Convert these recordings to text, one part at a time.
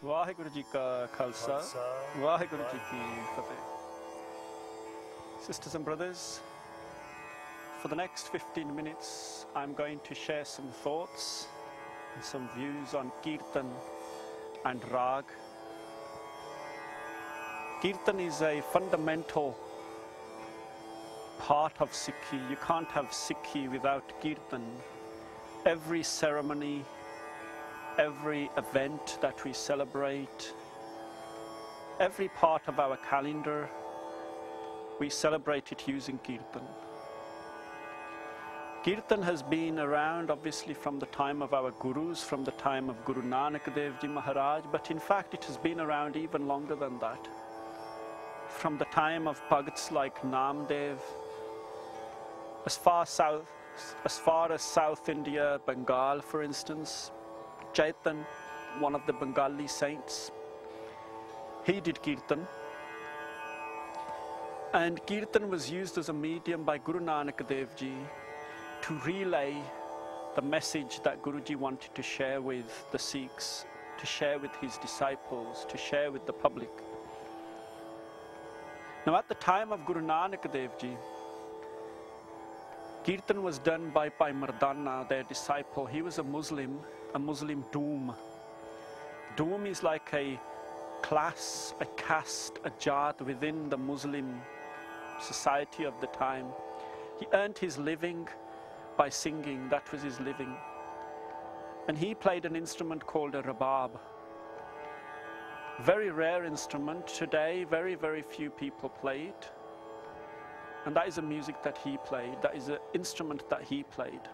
ਵਾਹਿਗੁਰੂ ਜੀ ਕਾ ਖਾਲਸਾ ਵਾਹਿਗੁਰੂ ਜੀ ਕੀ ਫਤਿਹ. Sisters and brothers, for the next 15 minutes I'm going to share some thoughts and some views on Kirtan and Rag. Kirtan is a fundamental part of Sikhi. You can't have Sikhi without Kirtan. Every ceremony, every event that we celebrate, every part of our calendar, we celebrate it using Kirtan. Kirtan has been around obviously from the time of our Gurus, from the time of Guru Nanak Dev Ji Maharaj, but in fact it has been around even longer than that. From the time of Bhagats like Namdev, as far as South India, Bengal for instance, Chaitan, one of the Bengali saints, he did Kirtan. And Kirtan was used as a medium by Guru Nanak Dev Ji to relay the message that Guruji wanted to share with the Sikhs, to share with his disciples, to share with the public. Now at the time of Guru Nanak Dev Ji, Kirtan was done by Mardana, their disciple. He was a Muslim doom. Doom is like a class, a caste, a jat within the Muslim society of the time. He earned his living by singing. That was his living. And he played an instrument called a rabab. Very rare instrument. Today, very, very few people play it. And that is a music that he played. That is an instrument that he played.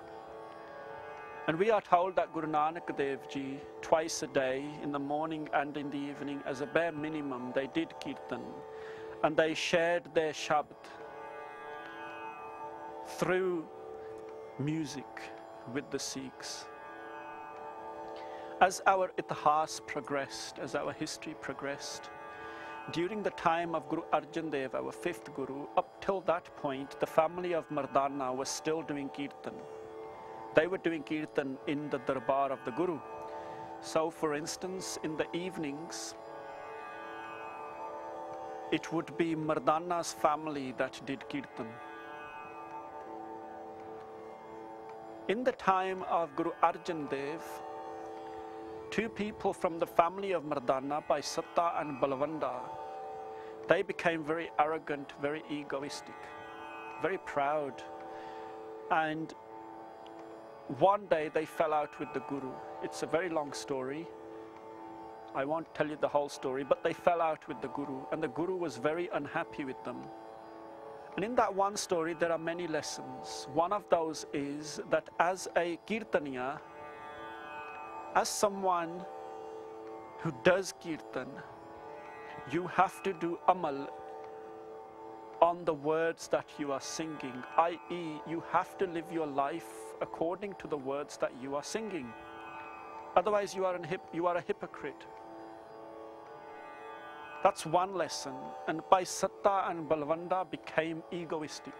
And we are told that Guru Nanak Dev Ji, twice a day, in the morning and in the evening, as a bare minimum, they did Kirtan. And they shared their Shabd through music with the Sikhs. As our itihas progressed, as our history progressed, during the time of Guru Arjan Dev, our fifth Guru, up till that point, the family of Mardana was still doing Kirtan. They were doing Kirtan in the Darbar of the Guru. So for instance, in the evenings, it would be Mardana's family that did Kirtan. In the time of Guru Arjan Dev, two people from the family of Mardana, by Satta and Balwanda, they became very arrogant, very egoistic, very proud. And one day they fell out with the Guru. It's a very long story. I won't tell you the whole story, but they fell out with the Guru, and the Guru was very unhappy with them. And in that one story, there are many lessons. One of those is that as a Kirtaniya, as someone who does Kirtan, you have to do amal on the words that you are singing, i.e. you have to live your life according to the words that you are singing. Otherwise you are a hypocrite. That's one lesson. And Bhai Satta and Balwanda became egoistic.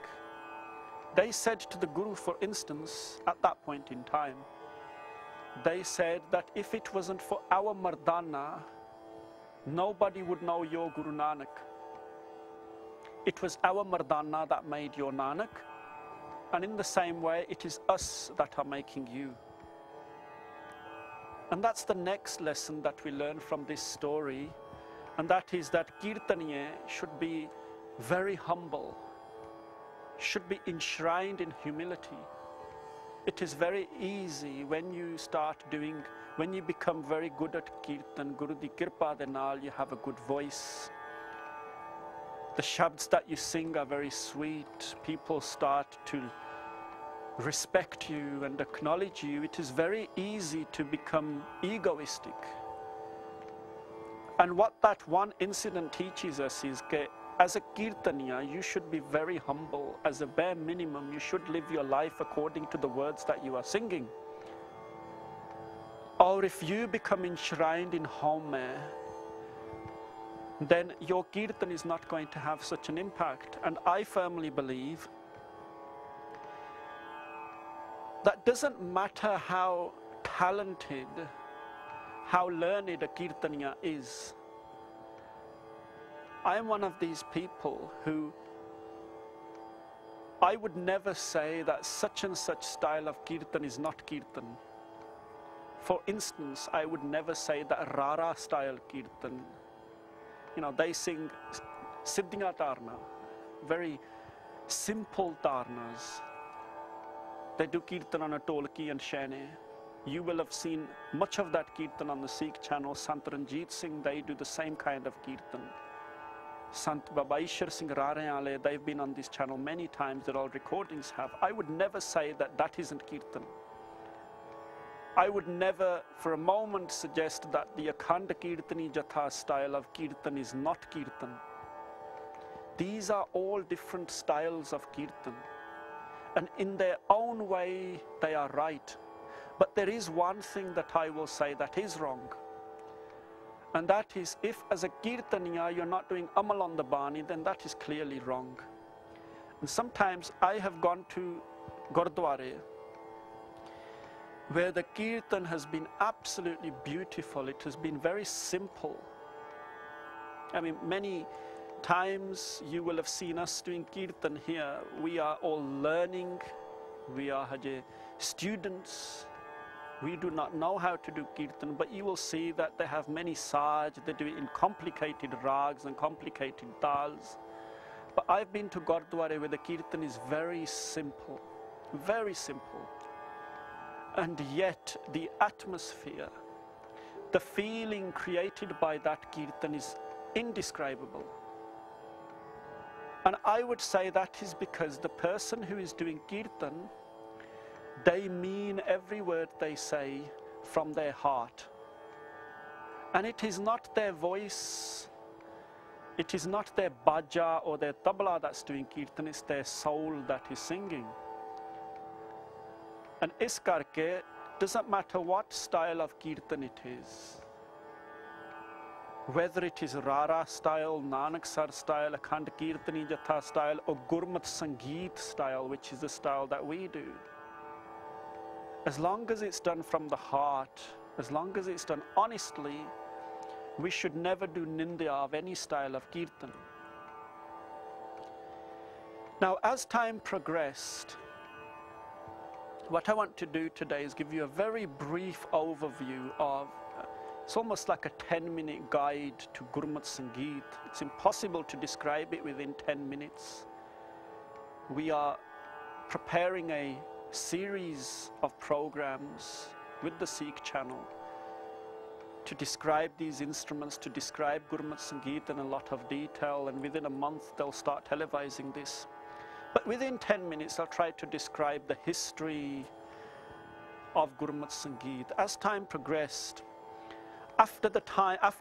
They said to the Guru, for instance, at that point in time, they said that if it wasn't for our Mardana, nobody would know your Guru Nanak. It was our Mardana that made your Nanak, and in the same way, it is us that are making you. And that's the next lesson that we learn from this story, and that is that Kirtaniya should be very humble, should be enshrined in humility. It is very easy when you become very good at Kirtan, Guru di Kirpa de naal, you have a good voice. The Shabds that you sing are very sweet. People start to respect you and acknowledge you. It is very easy to become egoistic. And what that one incident teaches us is that as a Kirtaniya, you should be very humble. As a bare minimum, you should live your life according to the words that you are singing. Or if you become enshrined in home, then your Kirtan is not going to have such an impact. And I firmly believe that doesn't matter how talented how learned a Kirtaniya is. I am one of these people who I would never say that such and such style of Kirtan is not Kirtan. For instance, I would never say that Rara style Kirtan, they sing Siddhiya Tarna, very simple Tarnas. They do Kirtan on a Tolki and Shene. You will have seen much of that Kirtan on the Sikh channel. Sant Ranjit Singh, they do the same kind of Kirtan. Sant Bhai Harjinder Singh Lallie, they've been on this channel many times, that all recordings have. I would never say that that isn't Kirtan. I would never for a moment suggest that the Akhand Kirtani Jatha style of Kirtan is not Kirtan. These are all different styles of Kirtan. And in their own way, they are right. But there is one thing that I will say that is wrong. And that is, if as a Kirtaniya you're not doing Amal on the Bani, then that is clearly wrong. And sometimes I have gone to Gurdwara where the Kirtan has been absolutely beautiful. It has been very simple. I mean, many times you will have seen us doing Kirtan here. We are all learning. We are students. We do not know how to do Kirtan, but you will see that they have many saj, they do it in complicated rags and complicated tals. But I've been to Gurdwara where the Kirtan is very simple, very simple. And yet the atmosphere, the feeling created by that Kirtan is indescribable. And I would say that is because the person who is doing Kirtan, they mean every word they say from their heart. And it is not their voice, it is not their bhaja or their tabla that's doing Kirtan, it's their soul that is singing. And is karke, doesn't matter what style of Kirtan it is, whether it is Rara style, Nanaksar style, Akhand Kirtani Jatha style, or Gurmat Sangeet style, which is the style that we do. As long as it's done from the heart, as long as it's done honestly, we should never do nindya of any style of Kirtan. Now, as time progressed, what I want to do today is give you a very brief overview of, it's almost like a 10-minute guide to Gurmat Sangeet. It's impossible to describe it within 10 minutes. We are preparing a series of programs with the Sikh channel to describe these instruments, to describe Gurmat Sangeet in a lot of detail, and within a month they'll start televising this. But within 10 minutes I'll try to describe the history of Gurmat Sangeet. As time progressed, after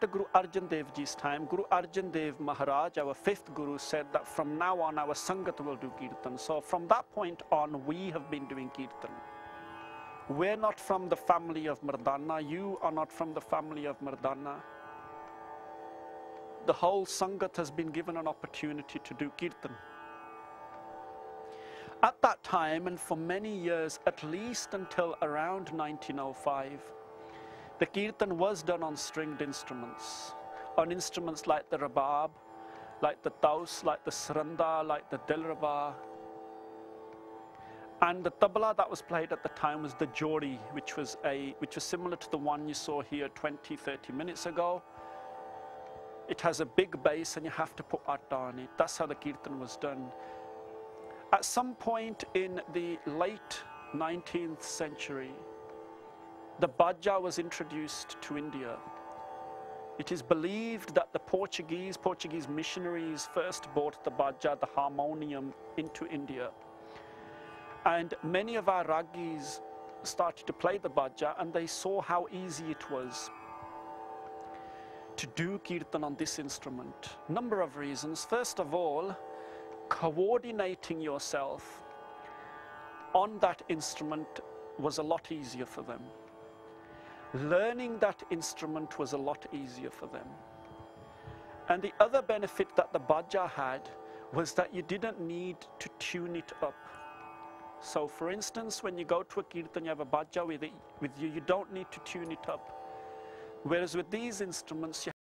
Guru Arjan Dev Ji's time, Guru Arjan Dev Maharaj, our 5th Guru, said that from now on our Sangat will do Kirtan. So from that point on, we have been doing Kirtan. We're not from the family of Mardana, you are not from the family of Mardana. The whole Sangat has been given an opportunity to do Kirtan. At that time, and for many years, at least until around 1905, the Kirtan was done on stringed instruments, on instruments like the Rabab, like the Taus, like the Saranda, like the Dilraba. And the tabla that was played at the time was the Jodi, which was similar to the one you saw here 20-30 minutes ago. It has a big bass and you have to put atta on it. That's how the Kirtan was done. At some point in the late 19th century, the bhaja was introduced to India. It is believed that the Portuguese missionaries first brought the bhaja, the harmonium, into India. And many of our ragis started to play the bhaja, and they saw how easy it was to do Kirtan on this instrument. Number of reasons. First of all, coordinating yourself on that instrument was a lot easier for them. Learning that instrument was a lot easier for them. And the other benefit that the bhaja had was that you didn't need to tune it up. So for instance, when you go to a Kirtan, you have a bhaja with you, you don't need to tune it up. Whereas with these instruments, you